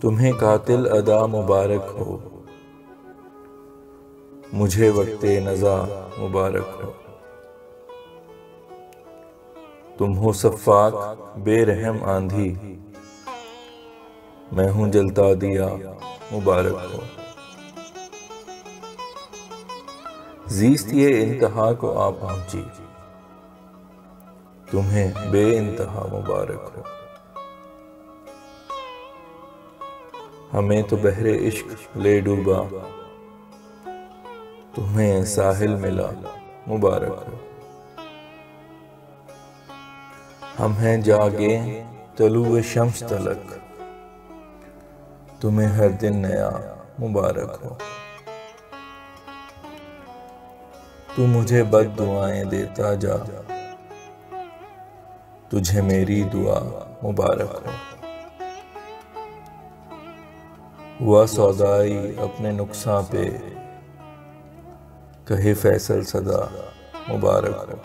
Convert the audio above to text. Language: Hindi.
तुम्हें कातिल अदा मुबारक हो, मुझे वक्ते नज़ा मुबारक हो। तुम हो सफ़ाक बेरहम आंधी, मैं हूँ जलता दिया मुबारक हो। ज़ीस्त ये इंतहा को आ पहुंची, तुम्हें बेइंतहा मुबारक हो। हमें तो बहरे इश्क ले डूबा, तुम्हें साहिल मिला मुबारक हो। हम हैं जागे तलुए शम्स तलक, तुम्हें हर दिन नया मुबारक हो। तू मुझे बद दुआएं देता जा, तुझे मेरी दुआ मुबारक हो। हुआ सौदाई अपने नुक्सां पे, कहे फैसल सदा मुबारक हो।